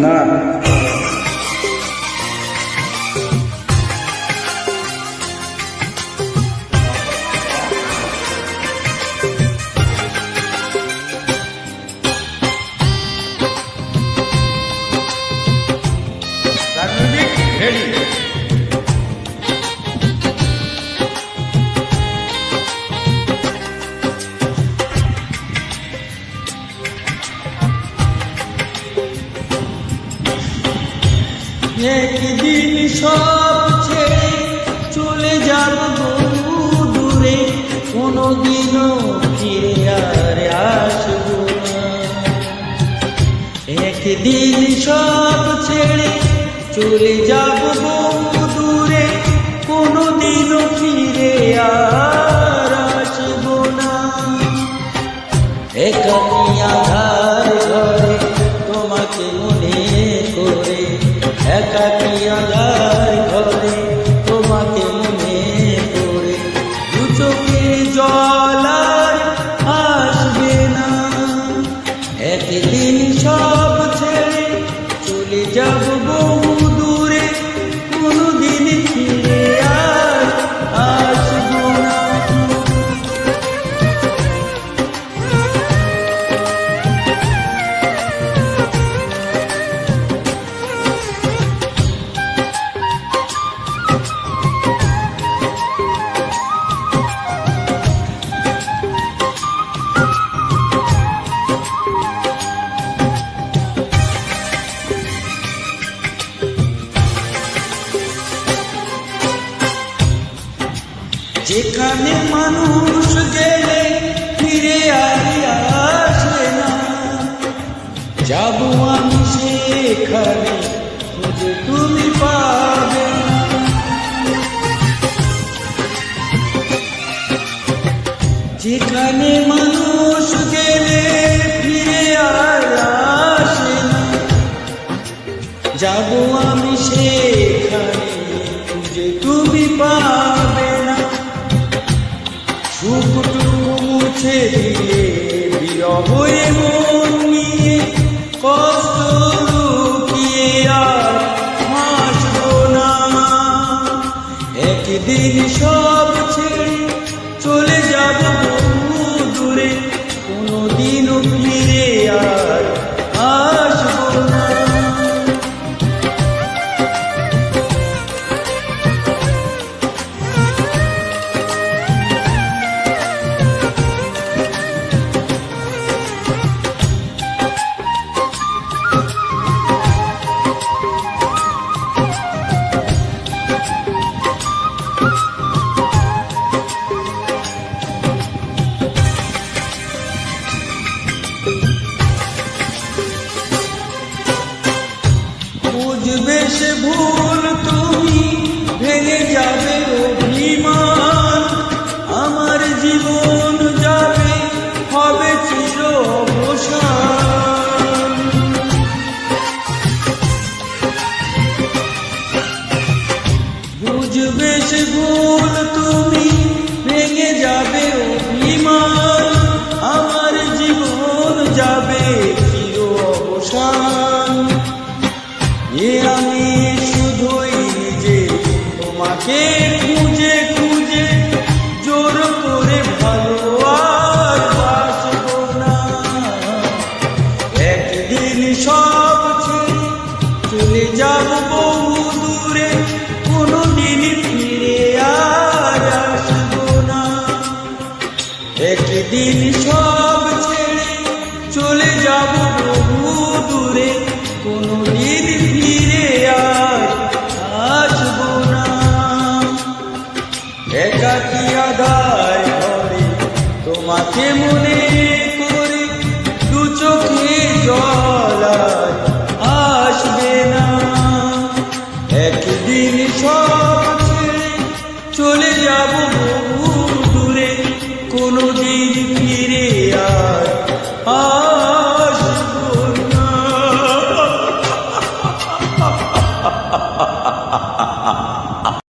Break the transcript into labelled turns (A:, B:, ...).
A: না
B: একদিন সব ছেড়ে চলে যাব বহু দূরে, কোনোদিনও ফিরে আর আসবো না। একদিন সব ছেড়ে চলে যাব বহু দূরে, কোনোদিনও ফিরে আর আসবো না। একাকী আঁধার ঘরে তোমাকে মনে করে, একাকী আঁধার ঘরে তোমাকে মনে করে, দু চোখের জল আর আসবে না। একদিন সব ছেড়ে চলে যাব বহু দূরে, কোনোদিন ফিরে আর আসবো না। যেখানে মানুষ গেলে ফিরে আর আসে না, যাব আমি সেখানে খুঁজে তুমি পাবে না। যেখানে মানুষ গেলে ফিরে আর আসে না, যাব আমি সেখানে খুঁজে তুমি পাবে না। সুখটুকু মুছে দিয়ে বিরহে মন নিয়ে, কষ্ট লুকিয়ে আর হাসবো না। একদিন সব ছেড়ে চলে যাব বহু দূরে, কোনোদিনও ফিরে আর আসবো না। বুঝবে সে ভুল তুমি, ভেঙে যাবে অভিমান, আমার জীবন যাবে হবে চির অবসান। বুঝবে সে ভুল তুমি, ভেঙে যাবে অভিমান, আমার জীবন যাবে চির অবসান। আমি শুধুই যে তোমাকে খুঁজে খুঁজে জোর করে ভালো আর বাসবো না। একদিন সব ছেড়ে চলে যাব বহু দূরে, কোনোদিন ফিরে আর আসবো না। একদিন সব ছেড়ে চলে যাব বহু দূরে, কোনোদিন ফিরে আর আসবো না। একাকী আঁধার ঘরে তোমাকে মনে করে, দু চোখে জল